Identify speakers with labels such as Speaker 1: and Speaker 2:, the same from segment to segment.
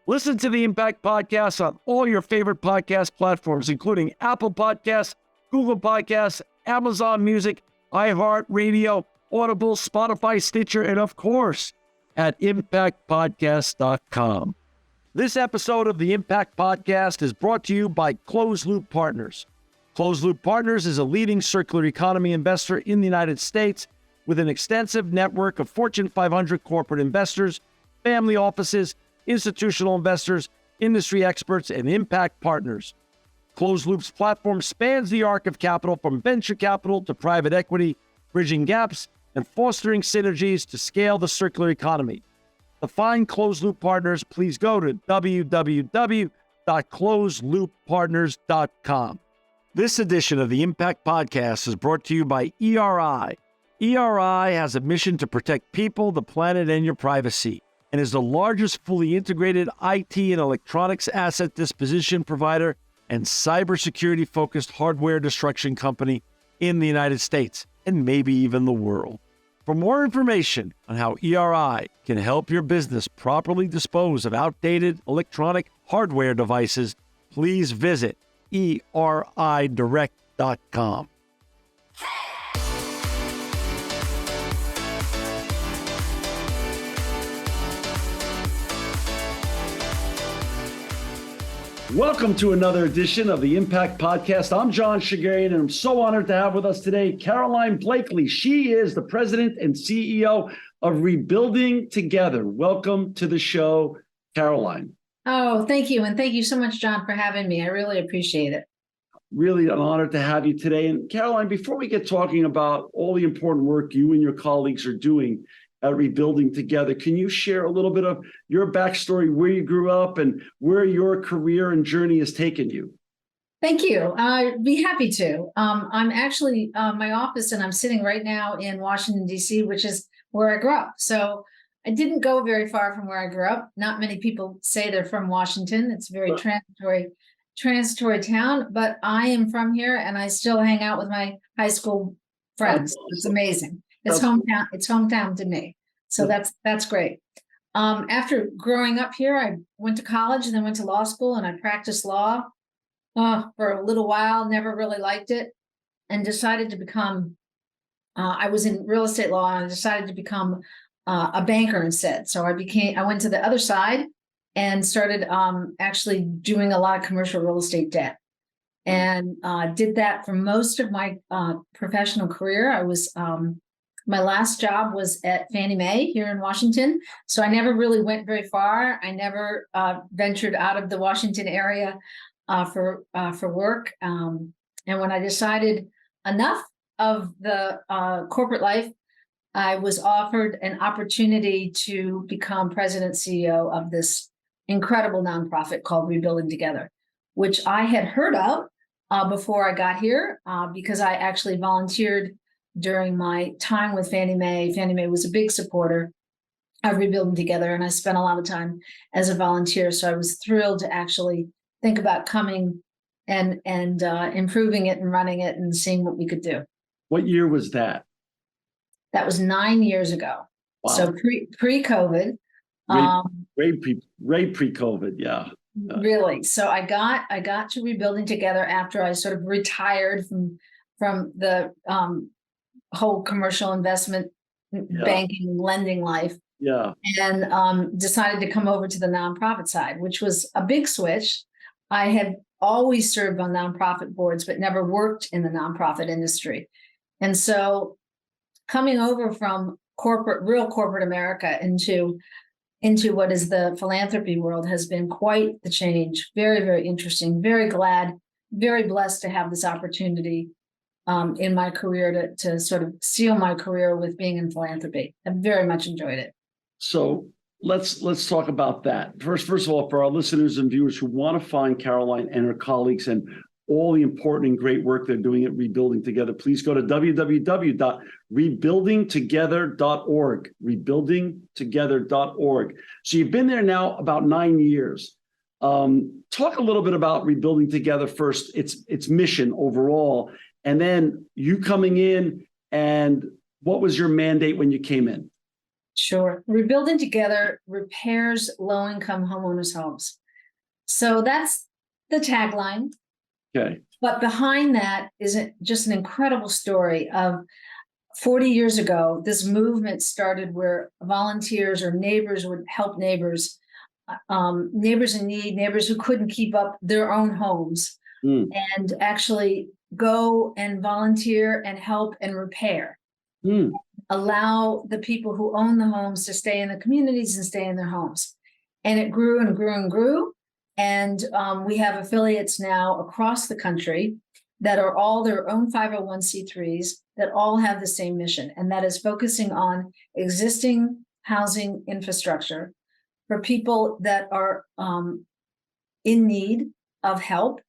Speaker 1: Listen to the Impact Podcast on all your favorite podcast platforms, including Apple Podcasts, Google Podcasts, Amazon Music, iHeartRadio, Audible, Spotify, Stitcher, and of course, at impactpodcast.com. This episode of the Impact Podcast is brought to you by Closed Loop Partners. Closed Loop Partners is a leading circular economy investor in the United States with an extensive network of Fortune 500 corporate investors, family offices, institutional investors, industry experts, and impact partners. Closed Loop's platform spans the arc of capital from venture capital to private equity, bridging gaps and fostering synergies to scale the circular economy. To find Closed Loop Partners, please go to www.closedlooppartners.com. This edition of the Impact Podcast is brought to you by ERI. ERI has a mission to protect people, the planet, and your privacy, and is the largest fully integrated IT and electronics asset disposition provider and cybersecurity-focused hardware destruction company in the United States, and maybe even the world. For more information on how ERI can help your business properly dispose of outdated electronic hardware devices, please visit eridirect.com. Welcome to another edition of the Impact Podcast. I'm John Shigarian, and I'm so honored to have with us today Caroline Blakely. She is the president and CEO of Rebuilding Together. Welcome to the show, Caroline.
Speaker 2: Oh, thank you. And thank you so much, John, for having me. I really appreciate it.
Speaker 1: Really an honor to have you today. And Caroline, before we get talking about all the important work you and your colleagues are doing at Rebuilding Together, can you share a little bit of your backstory, where you grew up and where your career and journey has taken you?
Speaker 2: Thank you. I'd be happy to. I'm actually my office, and I'm sitting right now in Washington, D.C., which is where I grew up. So I didn't go very far from where I grew up. Not many people say they're from Washington. It's a very transitory town, but I am from here, and I still hang out with my high school friends. It's amazing. It's hometown. It's hometown to me. So that's great. After growing up here, I went to college and then went to law school, and I practiced law for a little while. Never really liked it, and decided to become. I was in real estate law, and I decided to become a banker instead. So I went to the other side and started actually doing a lot of commercial real estate debt, and did that for most of my professional career. I was. My last job was at Fannie Mae here in Washington. So I never really went very far. I never ventured out of the Washington area for work. And when I decided enough of the corporate life, I was offered an opportunity to become president CEO of this incredible nonprofit called Rebuilding Together, which I had heard of before I got here because I actually volunteered during my time with Fannie Mae. Fannie Mae was a big supporter of Rebuilding Together, and I spent a lot of time as a volunteer. So I was thrilled to actually think about coming and improving it and running it and seeing what we could do.
Speaker 1: What year was that?
Speaker 2: That was 9 years ago. Wow. So pre-COVID.
Speaker 1: Way pre-COVID, yeah.
Speaker 2: Really. So I got to Rebuilding Together after I sort of retired from the whole commercial investment banking lending life.
Speaker 1: Yeah.
Speaker 2: And decided to come over to the nonprofit side, which was a big switch. I had always served on nonprofit boards, but never worked in the nonprofit industry. And so coming over from real corporate America into what is the philanthropy world has been quite the change. Very, very interesting. Very glad, very blessed to have this opportunity in my career to sort of seal my career with being in philanthropy. I very much enjoyed it.
Speaker 1: So let's talk about that. First of all, for our listeners and viewers who want to find Caroline and her colleagues and all the important and great work they're doing at Rebuilding Together, please go to www.rebuildingtogether.org, rebuildingtogether.org. So you've been there now about 9 years. Talk a little bit about Rebuilding Together first, its mission overall, and then you coming in, and what was your mandate when you came in?
Speaker 2: Sure. Rebuilding Together repairs low-income homeowners' homes. So that's the tagline.
Speaker 1: Okay.
Speaker 2: But behind that is just an incredible story of 40 years ago, this movement started where volunteers or neighbors would help neighbors, neighbors in need, neighbors who couldn't keep up their own homes,
Speaker 1: Mm.
Speaker 2: and actually go and volunteer and help and repair.
Speaker 1: Mm.
Speaker 2: Allow the people who own the homes to stay in the communities and stay in their homes. And it grew and grew and grew. And we have affiliates now across the country that are all their own 501c3s that all have the same mission, and that is focusing on existing housing infrastructure for people that are in need of help.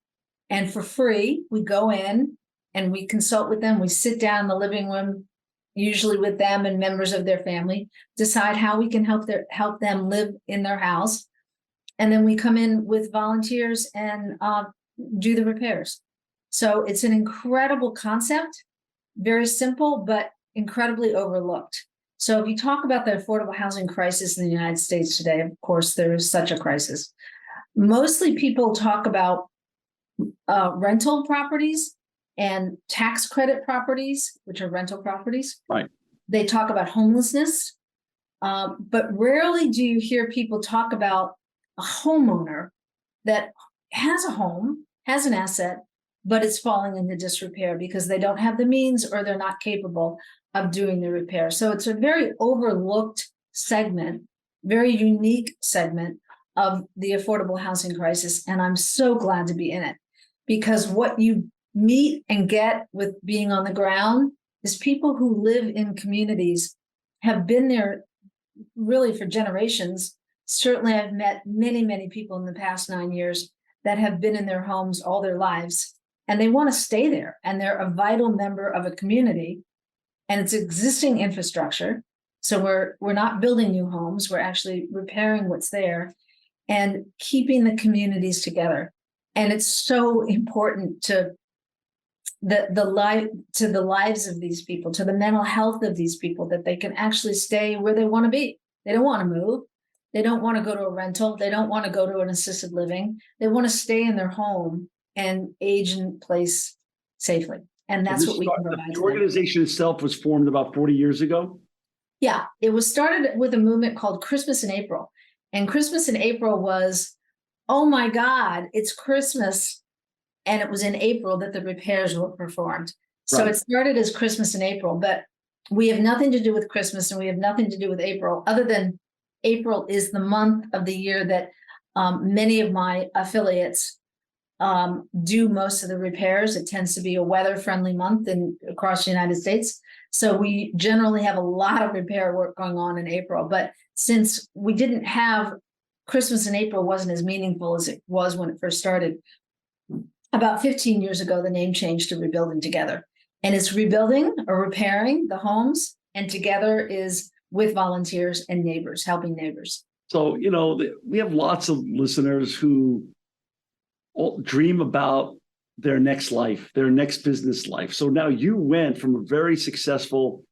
Speaker 2: And for free, we go in and we consult with them. We sit down in the living room, usually with them and members of their family, decide how we can help them live in their house. And then we come in with volunteers and do the repairs. So it's an incredible concept, very simple, but incredibly overlooked. So if you talk about the affordable housing crisis in the United States today, of course, there is such a crisis. Mostly people talk about rental properties and tax credit properties, which are rental properties.
Speaker 1: Right.
Speaker 2: They talk about homelessness, but rarely do you hear people talk about a homeowner that has a home, has an asset, but it's falling into disrepair because they don't have the means or they're not capable of doing the repair. So it's a very overlooked segment, very unique segment of the affordable housing crisis. And I'm so glad to be in it, because what you meet and get with being on the ground is people who live in communities, have been there really for generations. Certainly, I've met many, many people in the past 9 years that have been in their homes all their lives, and they want to stay there. And they're a vital member of a community, and it's existing infrastructure. So we're not building new homes. We're actually repairing what's there and keeping the communities together. And it's so important to the lives of these people, to the mental health of these people, that they can actually stay where they want to be. They don't want to move. They don't want to go to a rental. They don't want to go to an assisted living. They want to stay in their home and age in place safely. And that's what we can provide.
Speaker 1: The organization itself was formed about 40 years ago.
Speaker 2: Yeah, it was started with a movement called Christmas in April. And Christmas in April was, oh my God, it's Christmas. And it was in April that the repairs were performed. So It started as Christmas in April, but we have nothing to do with Christmas and we have nothing to do with April, other than April is the month of the year that many of my affiliates do most of the repairs. It tends to be a weather-friendly month across the United States. So we generally have a lot of repair work going on in April. But since we didn't have Christmas in April, wasn't as meaningful as it was when it first started. About 15 years ago, the name changed to Rebuilding Together. And it's rebuilding or repairing the homes, and together is with volunteers and neighbors, helping neighbors.
Speaker 1: So, we have lots of listeners who dream about their next life, their next business life. So now you went from a very successful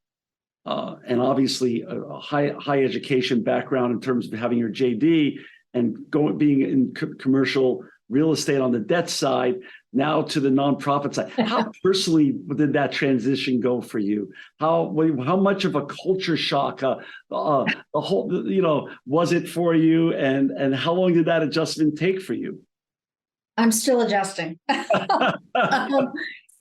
Speaker 1: and obviously a high education background in terms of having your JD and being in commercial real estate on the debt side, now to the nonprofit side. How personally did that transition go for you? How much of a culture shock, the whole, was it for you? And how long did that adjustment take for you?
Speaker 2: I'm still adjusting.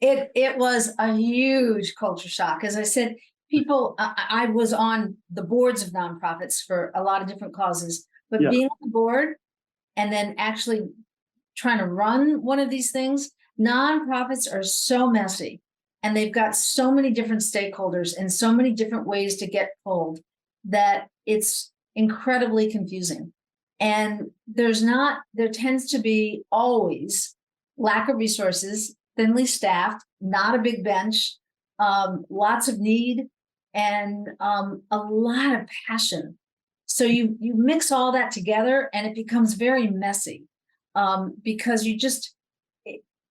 Speaker 2: It was a huge culture shock. As I said, I was on the boards of nonprofits for a lot of different causes, but being on the board and then actually trying to run one of these things, nonprofits are so messy and they've got so many different stakeholders and so many different ways to get pulled that it's incredibly confusing. And there tends to be always lack of resources, thinly staffed, not a big bench, lots of need, and a lot of passion. So you mix all that together and it becomes very messy. Because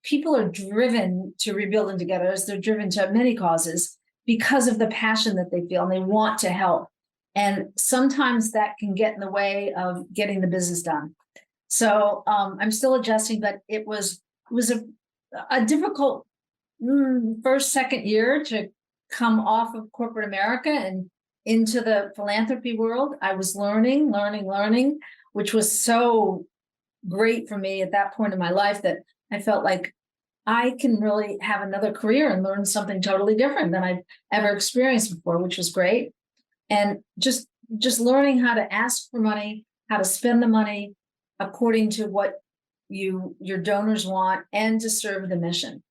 Speaker 2: people are driven to Rebuilding Together, as they're driven to many causes, because of the passion that they feel and they want to help. And sometimes that can get in the way of getting the business done. So I'm still adjusting, but it was a difficult first, second year to come off of corporate America and into the philanthropy world. I was learning, which was so great for me at that point in my life that I felt like I can really have another career and learn something totally different than I've ever experienced before, which was great. And just learning how to ask for money, how to spend the money according to what your donors want, and to serve the mission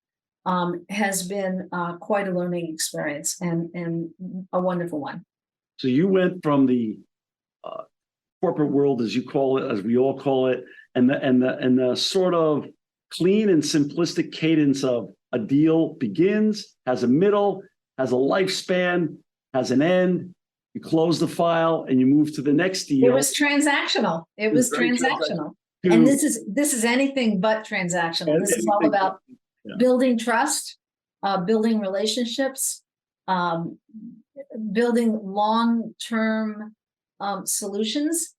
Speaker 2: has been quite a learning experience and a wonderful one.
Speaker 1: So you went from the corporate world, as you call it, as we all call it, and the sort of clean and simplistic cadence of a deal begins, has a middle, has a lifespan, has an end. You close the file and you move to the next deal.
Speaker 2: It was transactional. It was transactional. And this is anything but transactional. This is all about building trust, building relationships, building long-term solutions.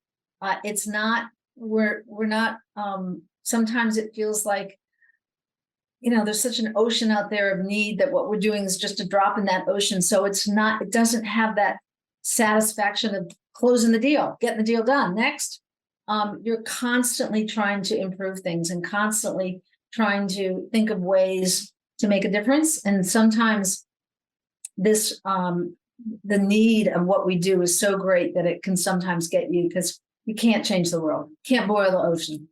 Speaker 2: It's not, we're not, sometimes it feels like, there's such an ocean out there of need that what we're doing is just a drop in that ocean. So it doesn't have that satisfaction of closing the deal, getting the deal done. Next, you're constantly trying to improve things and constantly trying to think of ways to make a difference. And sometimes this, the need of what we do is so great that it can sometimes get you, because you can't change the world, can't boil the ocean.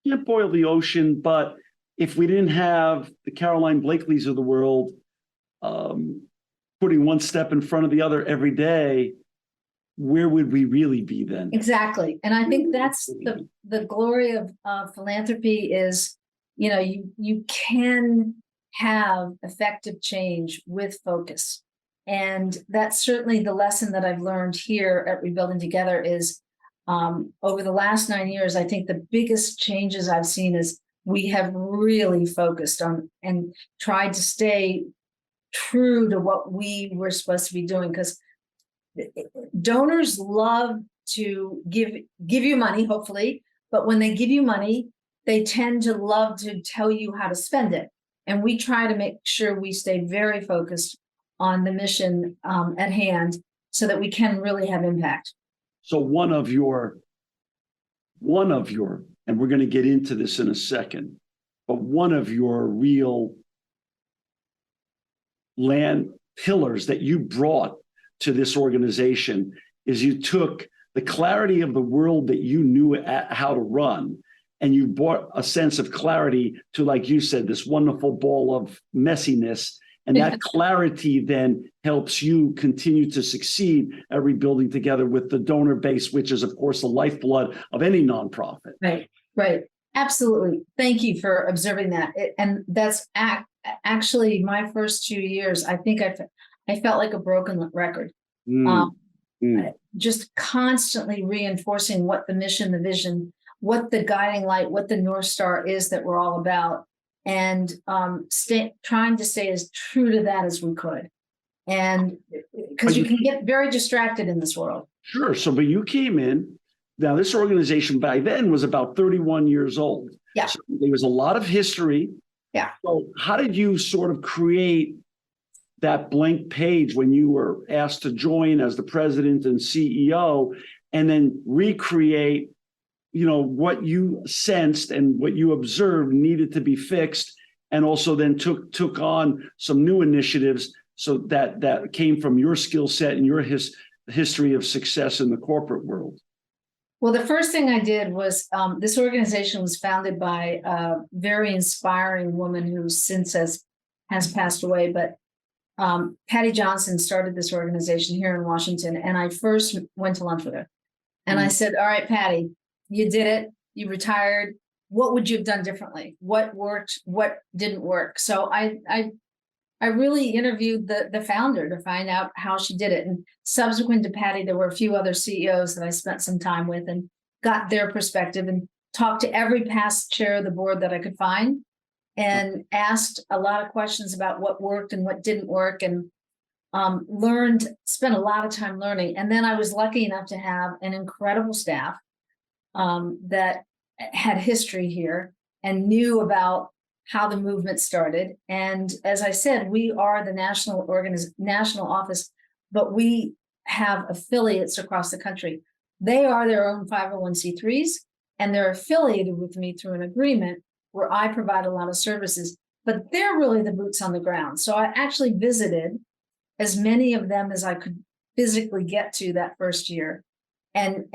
Speaker 1: Can't boil the ocean, but if we didn't have the Caroline Blakeleys of the world putting one step in front of the other every day, where would we really be then?
Speaker 2: Exactly. And I think that's the glory of philanthropy is, you can have effective change with focus. And that's certainly the lesson that I've learned here at Rebuilding Together is over the last 9 years, I think the biggest changes I've seen is we have really focused on and tried to stay true to what we were supposed to be doing, because donors love to give you money, hopefully, but when they give you money, they tend to love to tell you how to spend it. And we try to make sure we stay very focused on the mission at hand so that we can really have impact.
Speaker 1: So one of your, and we're going to get into this in a second, but one of your real land pillars that you brought to this organization is you took the clarity of the world that you knew how to run, and you brought a sense of clarity to, like you said, this wonderful ball of messiness. And that clarity then helps you continue to succeed at Rebuilding Together with the donor base, which is, of course, the lifeblood of any nonprofit.
Speaker 2: Right. Absolutely. Thank you for observing that. And that's actually my first 2 years. I think I felt like a broken record. Just constantly reinforcing what the mission, the vision, what the guiding light, what the North Star is that we're all about. And trying to stay as true to that as we could. And because you can get very distracted in this world.
Speaker 1: Sure. So, but you came in, now this organization by then was about 31 years old.
Speaker 2: Yeah.
Speaker 1: So there was a lot of history.
Speaker 2: Yeah.
Speaker 1: So how did you sort of create that blank page when you were asked to join as the president and CEO, and then recreate what you sensed and what you observed needed to be fixed, and also then took on some new initiatives so that came from your skill set and your history of success in the corporate world?
Speaker 2: Well, the first thing I did was this organization was founded by a very inspiring woman who since has passed away, but Patty Johnson started this organization here in Washington, and I first went to lunch with her. And I said, all right, Patty, you did it. You retired. What would you have done differently? What worked? What didn't work? So I really interviewed the founder to find out how she did it. And subsequent to Patty, there were a few other CEOs that I spent some time with and got their perspective, and talked to every past chair of the board that I could find, and asked a lot of questions about what worked and what didn't work. And spent a lot of time learning. And then I was lucky enough to have an incredible staff that had history here and knew about how the movement started. And as I said, we are the national office, but we have affiliates across the country. They are their own 501c3s, and they're affiliated with me through an agreement where I provide a lot of services, but they're really the boots on the ground. So I actually visited as many of them as I could physically get to that first year, and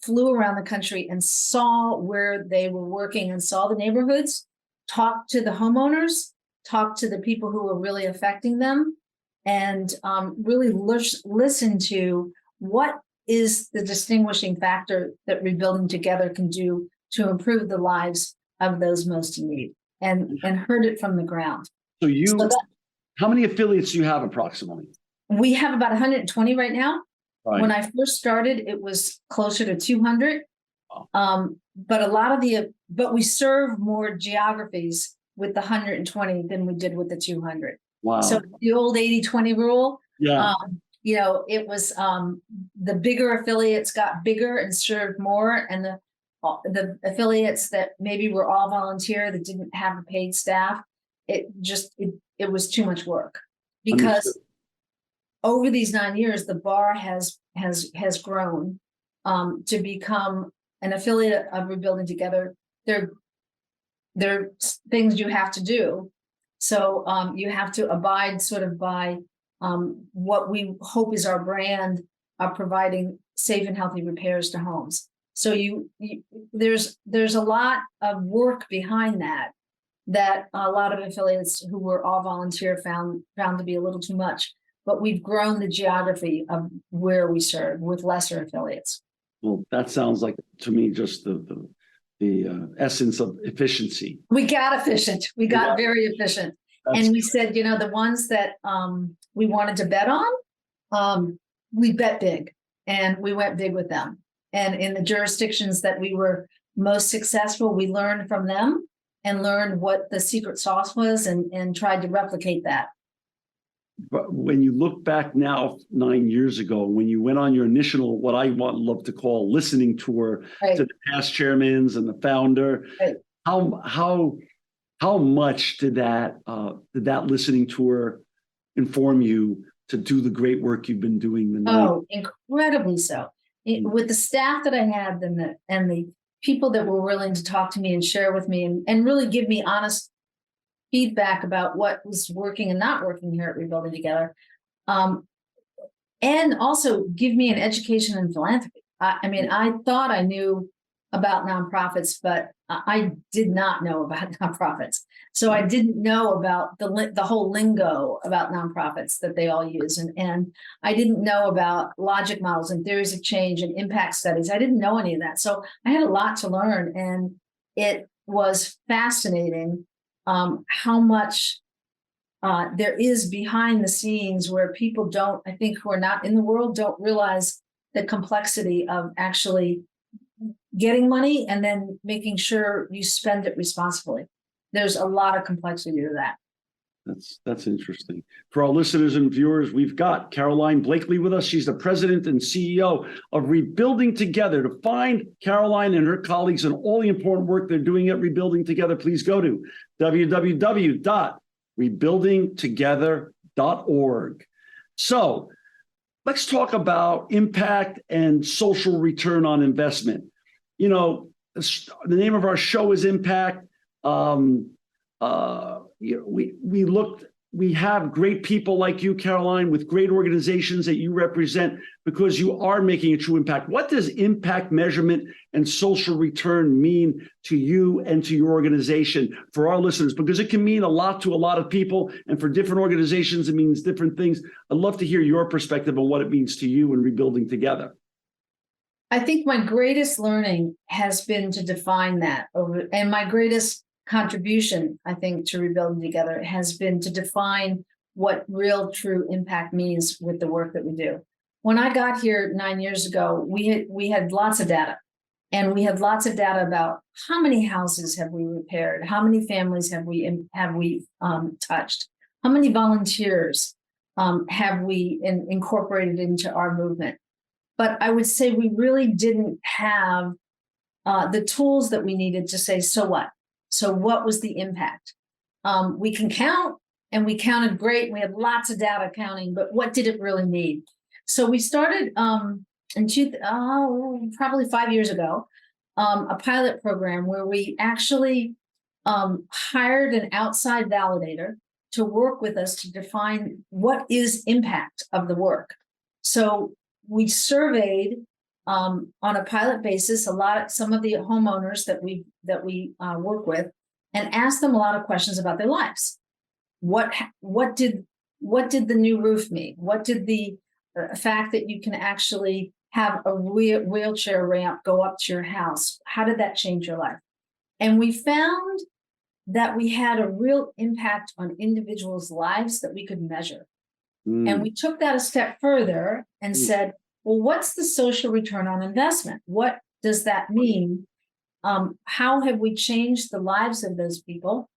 Speaker 2: flew around the country and saw where they were working and saw the neighborhoods, talked to the homeowners, talked to the people who were really affecting them, and really listen to what is the distinguishing factor that Rebuilding Together can do to improve the lives of those most in need, and heard it from the ground.
Speaker 1: So how many affiliates do you have approximately?
Speaker 2: We have about 120 right now.
Speaker 1: Right.
Speaker 2: When I first started, it was closer to 200.
Speaker 1: Wow.
Speaker 2: But we serve more geographies with the 120 than we did with the 200.
Speaker 1: Wow.
Speaker 2: So the old 80-20 rule,
Speaker 1: yeah.
Speaker 2: It was the bigger affiliates got bigger and served more, and the affiliates that maybe were all volunteer that didn't have a paid staff, it was too much work, because
Speaker 1: Understood.
Speaker 2: Over these 9 years, the bar has grown to become an affiliate of Rebuilding Together. There are things you have to do. So you have to abide sort of by what we hope is our brand of providing safe and healthy repairs to homes. So there's a lot of work behind that a lot of affiliates who were all volunteer found to be a little too much. But we've grown the geography of where we serve with lesser affiliates.
Speaker 1: Well, that sounds like, to me, just the essence of efficiency.
Speaker 2: We got efficient. We got very efficient. And we said, the ones that we wanted to bet on, we bet big, and we went big with them. And in the jurisdictions that we were most successful, we learned from them and learned what the secret sauce was, and tried to replicate that.
Speaker 1: But when you look back now, 9 years ago, when you went on your initial, what I love to call listening tour,
Speaker 2: right,
Speaker 1: to the past chairmans and the founder,
Speaker 2: right,
Speaker 1: how much did that listening tour inform you to do the great work you've been doing?
Speaker 2: Oh, incredibly so. With the staff that I had, and the people that were willing to talk to me and share with me, and really give me honest feedback about what was working and not working here at Rebuilding Together, and also give me an education in philanthropy. I thought I knew about nonprofits, but I did not know about nonprofits. So I didn't know about the whole lingo about nonprofits that they all use, and I didn't know about logic models and theories of change and impact studies. I didn't know any of that, so I had a lot to learn, and it was fascinating. How much there is behind the scenes, where people I think who are not in the world, don't realize the complexity of actually getting money and then making sure you spend it responsibly. There's a lot of complexity to that.
Speaker 1: That's interesting. For our listeners and viewers, we've got Caroline Blakely with us. She's the president and CEO of Rebuilding Together. To find Caroline and her colleagues and all the important work they're doing at Rebuilding Together, please go to www.rebuildingtogether.org. So let's talk about impact and social return on investment. The name of our show is Impact. We have great people like you, Caroline, with great organizations that you represent, because you are making a true impact. What does impact measurement and social return mean to you and to your organization, for our listeners? Because it can mean a lot to a lot of people, and for different organizations, it means different things. I'd love to hear your perspective on what it means to you in Rebuilding Together.
Speaker 2: I think my greatest learning has been to define that, and my greatest contribution, I think, to Rebuilding Together has been to define what real, true impact means with the work that we do. When I got here 9 years ago, we had lots of data, and we had lots of data about how many houses have we repaired, how many families have we touched, how many volunteers, have we incorporated into our movement. But I would say we really didn't have the tools that we needed to say, so what? So what was the impact? We can count, and we counted great. We had lots of data counting, but what did it really need? So we started probably 5 years ago, a pilot program where we actually hired an outside validator to work with us to define what is impact of the work. So we surveyed on a pilot basis some of the homeowners that we work with, and asked them a lot of questions about their lives. What did the new roof mean? What did the fact that you can actually have a wheelchair ramp go up to your house, how did that change your life? And we found that we had a real impact on individuals' lives that we could measure. And we took that a step further and said, well, what's the social return on investment? What does that mean? How have we changed the lives of those people?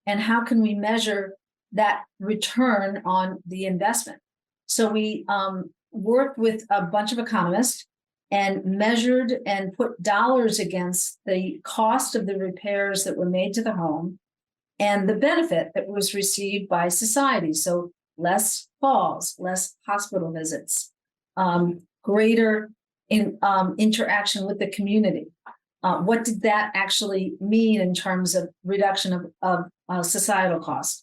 Speaker 2: And how can we measure that return on the investment? So we worked with a bunch of economists and measured and put dollars against the cost of the repairs that were made to the home and the benefit that was received by society. So less falls, less hospital visits, greater interaction with the community. What did that actually mean in terms of reduction of societal costs?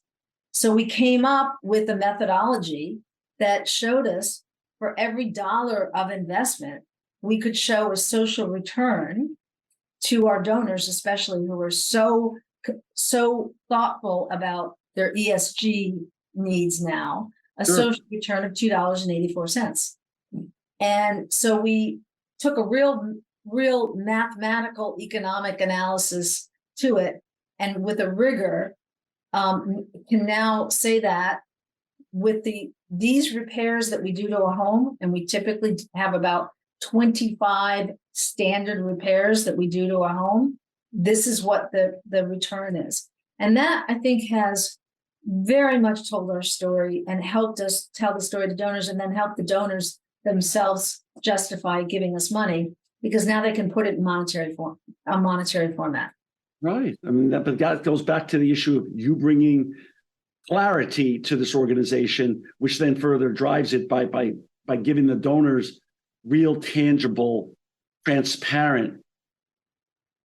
Speaker 2: So we came up with a methodology that showed us for every dollar of investment, we could show a social return to our donors, especially who were so thoughtful about their ESG needs now, a social return of $2.84. And so we took a real mathematical economic analysis to it, and with a rigor, can now say that with these repairs that we do to a home, and we typically have about 25 standard repairs that we do to a home, this is what the return is. And that, I think, has very much told our story and helped us tell the story to donors, and then help the donors themselves justify giving us money, because now they can put it in monetary format.
Speaker 1: Right. I mean, that goes back to the issue of you bringing clarity to this organization, which then further drives it by giving the donors real, tangible, transparent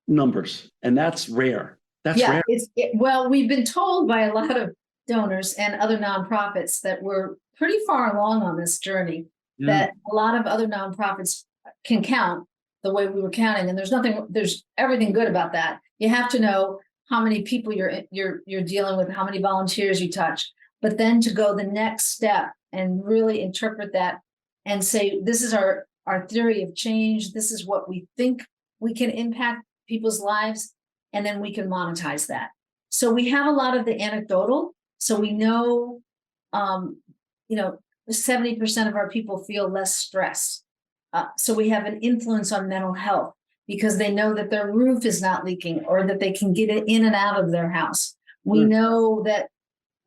Speaker 1: numbers. And that's rare. That's rare.
Speaker 2: Well, we've been told by a lot of donors and other nonprofits that we're pretty far along on this journey, that a lot of other nonprofits can count the way we were counting. And there's everything good about that. You have to know how many people you're dealing with, how many volunteers you touch, but then to go the next step and really interpret that and say, this is our theory of change. This is what we think we can impact people's lives, and then we can monetize that. So we have a lot of the anecdotal. So we know, 70% of our people feel less stress. So we have an influence on mental health because they know that their roof is not leaking, or that they can get it in and out of their house. We know that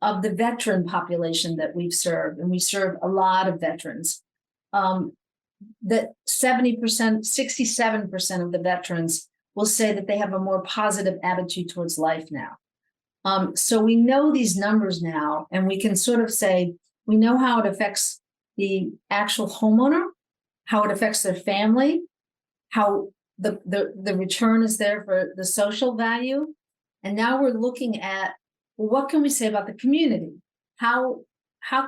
Speaker 2: of the veteran population that we've served, and we serve a lot of veterans, that 70%, 67% of the veterans will say that they have a more positive attitude towards life now. So we know these numbers now, and we can sort of say, we know how it affects the actual homeowner, how it affects their family, how the return is there for the social value. And now we're looking at, well, what can we say about the community? How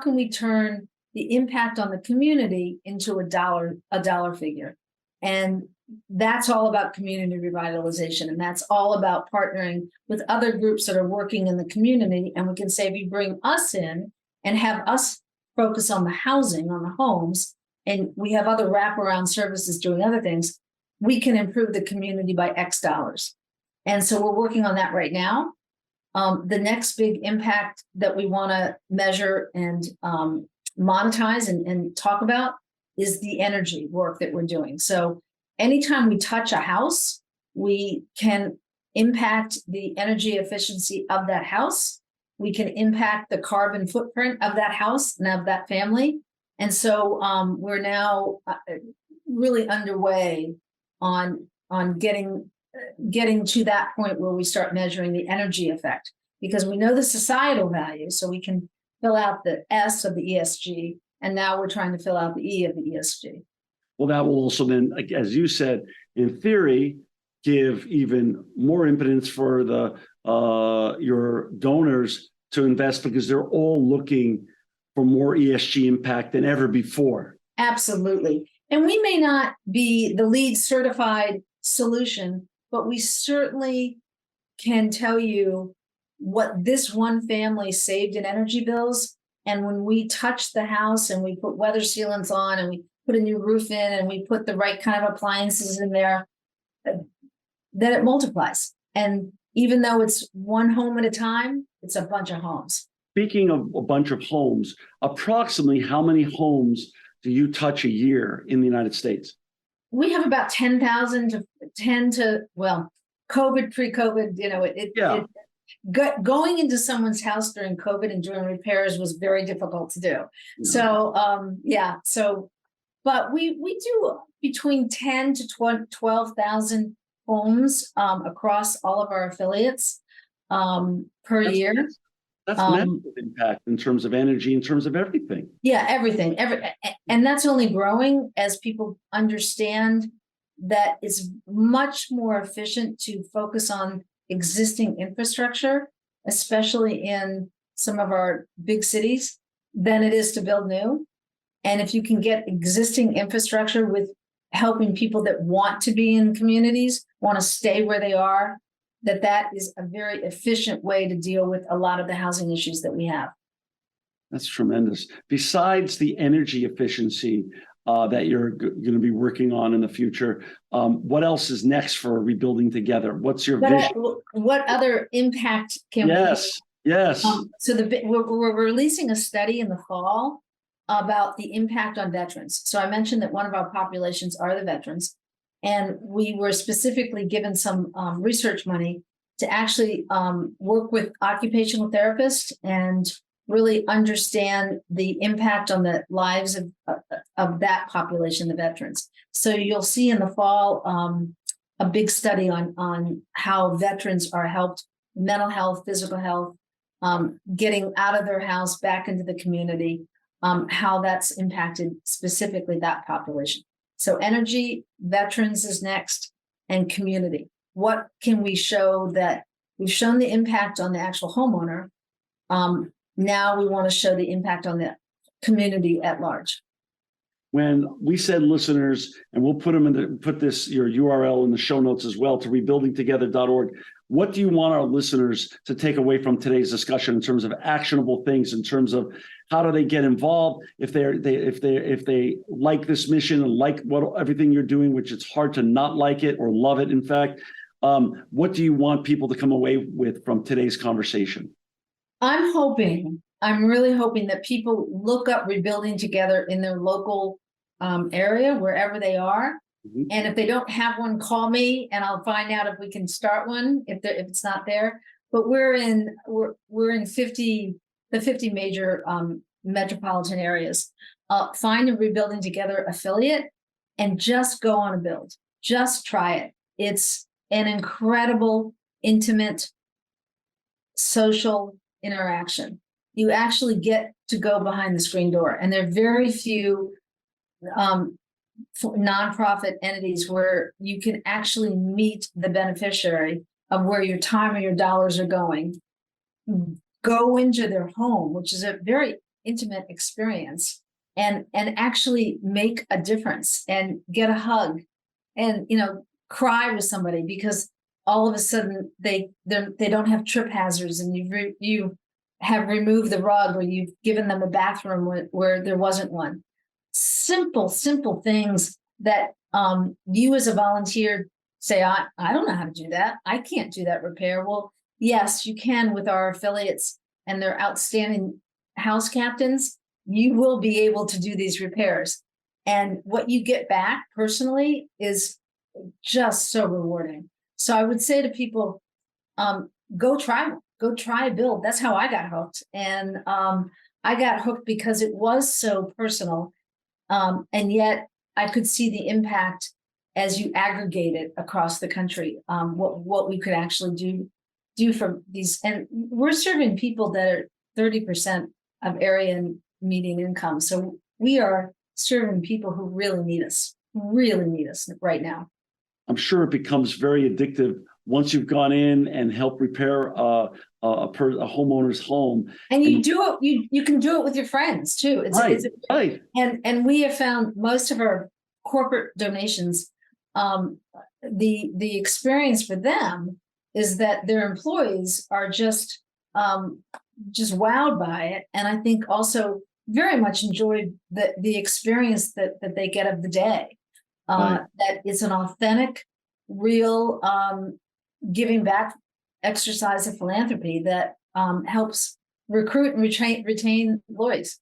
Speaker 2: can we turn the impact on the community into a dollar figure? And that's all about community revitalization. And that's all about partnering with other groups that are working in the community. And we can say, if you bring us in and have us focus on the housing, on the homes, and we have other wraparound services doing other things, we can improve the community by X dollars. And so we're working on that right now. The next big impact that we want to measure and monetize and talk about is the energy work that we're doing. So anytime we touch a house, we can impact the energy efficiency of that house. we can impact the carbon footprint of that house and of that family. And so we're now really underway on getting to that point where we start measuring the energy effect, because we know the societal value, so we can fill out the S of the ESG, and now we're trying to fill out the E of the ESG.
Speaker 1: Well, that will also then, as you said, in theory, give even more impotence for the your donors to invest, because they're all looking for more ESG impact than ever before.
Speaker 2: Absolutely. And we may not be the LEED certified solution, but we certainly can tell you what this one family saved in energy bills. And when we touch the house and we put weather sealants on and we put a new roof in and we put the right kind of appliances in there, then it multiplies. And even though it's one home at a time, it's a bunch of homes.
Speaker 1: Speaking of a bunch of homes, approximately how many homes do you touch a year in the United States?
Speaker 2: We have about 10,000 to 10 to, well, COVID, pre-COVID, going into someone's house during COVID and doing repairs was very difficult to do. Yeah. So, but we do between 10 to 12,000 homes across all of our affiliates per year.
Speaker 1: That's massive impact in terms of energy, in terms of everything.
Speaker 2: Yeah, everything. And that's only growing as people understand that it's much more efficient to focus on existing infrastructure, especially in some of our big cities, than it is to build new. And if you can get existing infrastructure with helping people that want to be in communities, want to stay where they are, that is a very efficient way to deal with a lot of the housing issues that we have.
Speaker 1: That's tremendous. Besides the energy efficiency that you're going to be working on in the future, what else is next for Rebuilding Together? What's your vision?
Speaker 2: What other impact can we?
Speaker 1: Yes.
Speaker 2: So we're releasing a study in the fall about the impact on veterans. So I mentioned that one of our populations are the veterans. And we were specifically given some research money to actually work with occupational therapists and really understand the impact on the lives of that population, the veterans. So you'll see in the fall a big study on how veterans are helped, mental health, physical health, getting out of their house, back into the community, how that's impacted specifically that population. So energy, veterans is next, and community. What can we show that we've shown the impact on the actual homeowner? Now we want to show the impact on the community at large.
Speaker 1: When we said listeners, and we'll put your URL in the show notes as well, to rebuildingtogether.org. What do you want our listeners to take away from today's discussion in terms of actionable things, in terms of how do they get involved if they like this mission and like everything you're doing, which it's hard to not like it or love it. In fact, what do you want people to come away with from today's conversation?
Speaker 2: I'm really hoping that people look up Rebuilding Together in their local area, wherever they are. Mm-hmm. And if they don't have one, call me and I'll find out if we can start one if it's not there. But we're in 50 major metropolitan areas. Find a Rebuilding Together affiliate and just go on a build. Just try it. It's an incredible, intimate, social interaction. You actually get to go behind the screen door, and there are very few nonprofit entities where you can actually meet the beneficiary of where your time or your dollars are going. Go into their home, which is a very intimate experience, and actually make a difference and get a hug and cry with somebody because all of a sudden they don't have trip hazards, and you have removed the rug, or you've given them a bathroom where there wasn't one. Simple things that you as a volunteer say, I don't know how to do that. I can't do that repair. Well, yes, you can with our affiliates and their outstanding house captains. You will be able to do these repairs. And what you get back personally is just so rewarding. So I would say to people, go try one. go try build. That's how I got hooked. And I got hooked because it was so personal. And yet I could see the impact as you aggregate it across the country, what we could actually do for these. And we're serving people that are 30% of area and median income. So we are serving people who really need us right now.
Speaker 1: I'm sure it becomes very addictive once you've gone in and helped repair a homeowner's home.
Speaker 2: And you do it, you can do it with your friends too.
Speaker 1: Right.
Speaker 2: And we have found most of our corporate donations, the experience for them is that their employees are just wowed by it. And I think also very much enjoyed the experience that they get of the day. That it's an authentic, real giving back exercise of philanthropy that helps recruit and retain employees.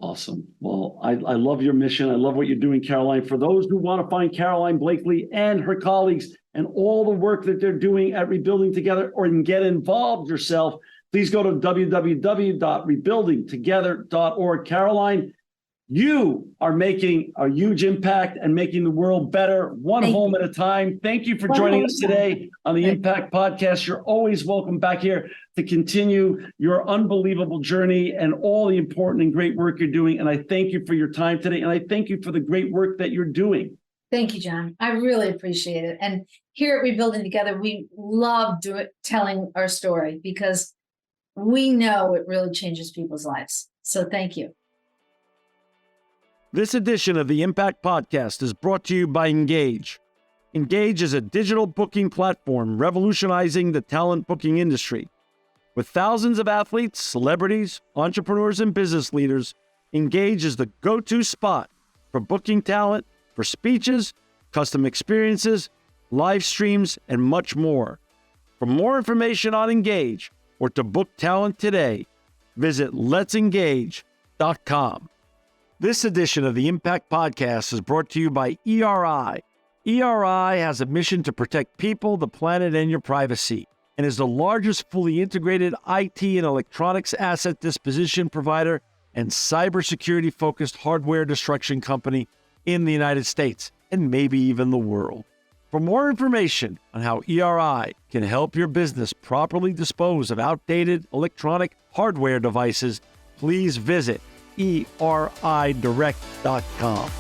Speaker 1: Awesome. Well, I love your mission. I love what you're doing, Caroline. For those who want to find Caroline Blakely and her colleagues and all the work that they're doing at Rebuilding Together, or can get involved yourself, please go to www.rebuildingtogether.org. Caroline, you are making a huge impact and making the world better, one home at a time. Thank you for joining us today on the Impact Podcast. You're always welcome back here to continue your unbelievable journey and all the important and great work you're doing. And I thank you for your time today. And I thank you for the great work that you're doing.
Speaker 2: Thank you, John. I really appreciate it. And here at Rebuilding Together, we love telling our story because we know it really changes people's lives. So thank you.
Speaker 1: This edition of the Impact Podcast is brought to you by Engage. Engage is a digital booking platform revolutionizing the talent booking industry. With thousands of athletes, celebrities, entrepreneurs, and business leaders, Engage is the go-to spot for booking talent, for speeches, custom experiences, live streams, and much more. For more information on Engage or to book talent today, visit letsengage.com. This edition of the Impact Podcast is brought to you by ERI. ERI has a mission to protect people, the planet, and your privacy, and is the largest fully integrated IT and electronics asset disposition provider and cybersecurity-focused hardware destruction company in the United States, and maybe even the world. For more information on how ERI can help your business properly dispose of outdated electronic hardware devices, please visit eridirect.com.